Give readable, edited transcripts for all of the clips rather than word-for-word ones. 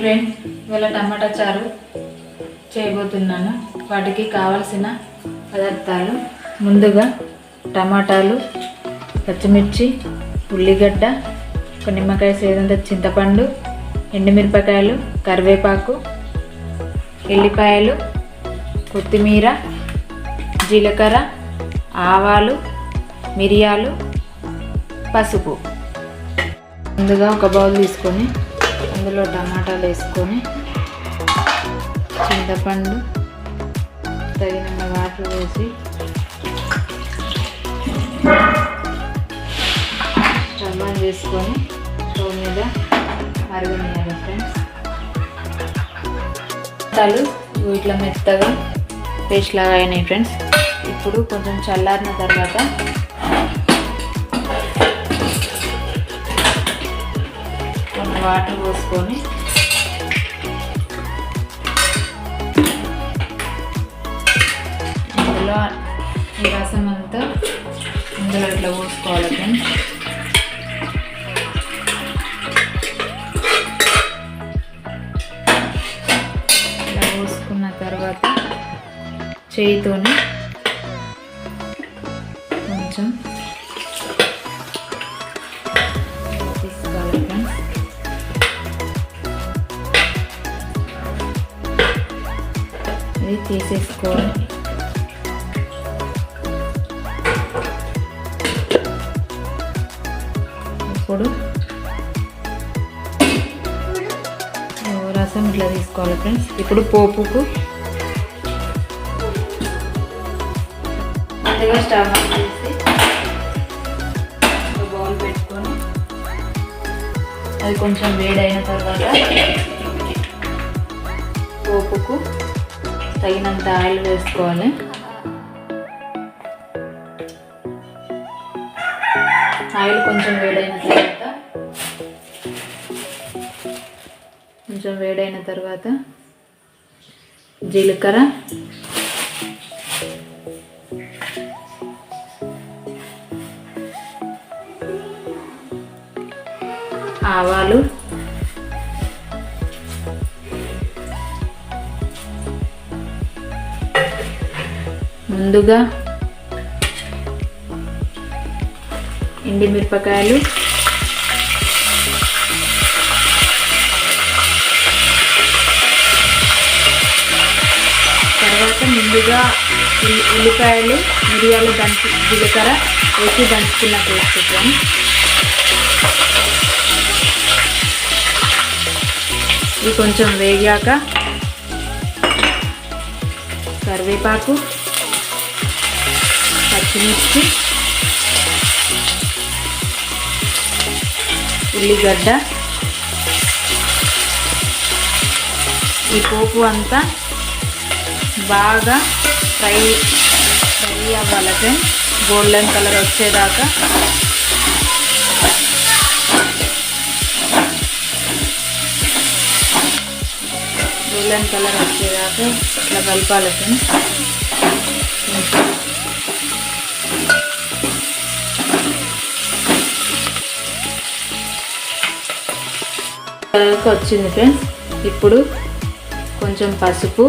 Friends, ఇవాళ టమాటా చారు చేయబోతున్నాను. వాటికి కావలసిన పదార్థాలు: ముందుగా టమాటాలు, పచ్చిమిర్చి, ఉల్లిగడ్డ, ఒక నిమ్మకాయ సేదంత చింతపండు, ఎండుమిరపకాయలు, కరివేపాకు, ఎల్లిపాయలు, కొత్తిమీర, జీలకర్ర, ఆవాలు, మిరియాలు, పసుపు. ముందుగా ఒక బౌల్ తీసుకొని అందులో టమాటాలు వేసుకొని చింతపండు తగినంత వాటర్ వేసి స్టవ్ ఆన్ చేసుకొని స్టవ్ మీద మరగనియాలి ఫ్రెండ్స్. టమాటాలు ఇట్లా మెత్తగా పేస్ట్ లాగా అయినాయి ఫ్రెండ్స్. ఇప్పుడు కొంచెం చల్లారిన తర్వాత కొన్ని వాటర్ పోసుకొని ఇందులో ఈ రసం అంతా ఇందులో ఇట్లా పోసుకోవాలి ఫ్రెండ్స్. ఇలా పోసుకున్న తర్వాత చేయితోని కొంచెం తీసుకోవాలి ఫ్రెండ్స్. ఇది తీసేసుకోవాలి. ఇప్పుడు రసం ఇట్లా తీసుకోవాలి ఫ్రెండ్స్. ఇప్పుడు పోపుకు ముందుగా స్టవ్ ఆన్ చేసి ఒక బౌల్ పెట్టుకొని అది కొంచెం వేడైన తర్వాత పోపుకు తగినంత ఆయిల్ వేసుకోవాలి. ఆయిల్ కొంచెం వేడైన తర్వాత జీలకర్ర, ఆవాలు, ముందుగా ఎండుమిరపకాయలు, తర్వాత ముందుగా ఉల్లిపాయలు, మిరియాలు జీలకర్ర వేసి దంచుకున్న పేస్ట్. ఇవి కొంచెం వేగాక కరివేపాకు, పచ్చిమిర్చి, ఉల్లిగడ్డ, ఈ పోపు అంతా బాగా ఫ్రై అవ్వాలి ఫ్రెండ్స్. గోల్డెన్ కలర్ వచ్చేదాకా ఇట్లా కలపాలి ఫ్రెండ్స్. కలర్కి వచ్చింది ఫ్రెండ్స్. ఇప్పుడు కొంచెం పసుపు,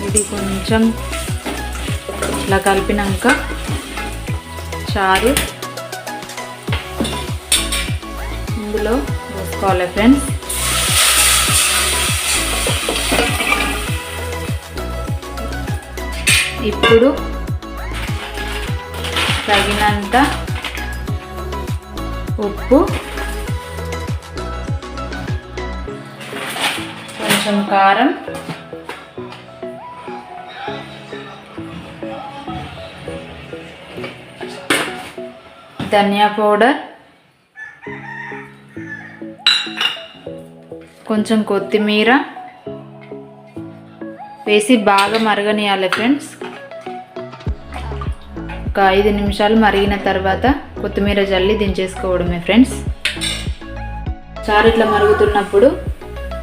ఇది కొంచెం ఇట్లా కలిపినాక చారు ఇందులో వేసుకోవాలి ఫ్రెండ్స్. ఇప్పుడు తగినంత ఉప్పు, కొంచెం కారం, ధనియా పౌడర్, కొంచెం కొత్తిమీర వేసి బాగా మరగనియాలి ఫ్రెండ్స్. ఒక 5 నిమిషాలు మరిగిన తర్వాత కొత్తిమీర జల్లి దించేసుకోవడమే ఫ్రెండ్స్. చారు ఇట్లా మరుగుతున్నప్పుడు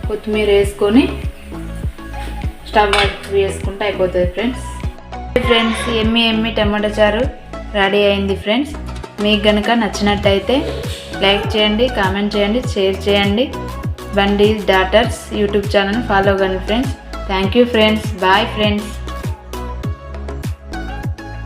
కొత్తిమీర వేసుకొని స్టవ్ ఆఫ్ చేసుకుంటే అయిపోతుంది ఫ్రెండ్స్. ఫ్రెండ్స్, ఎమ్మి టమాటా చారు రెడీ అయింది ఫ్రెండ్స్. మీకు కనుక నచ్చినట్టయితే లైక్ చేయండి, కామెంట్ చేయండి, షేర్ చేయండి. బండి డాటర్స్ యూట్యూబ్ ఛానల్ ఫాలో కండి friends. Thank you friends. Bye friends.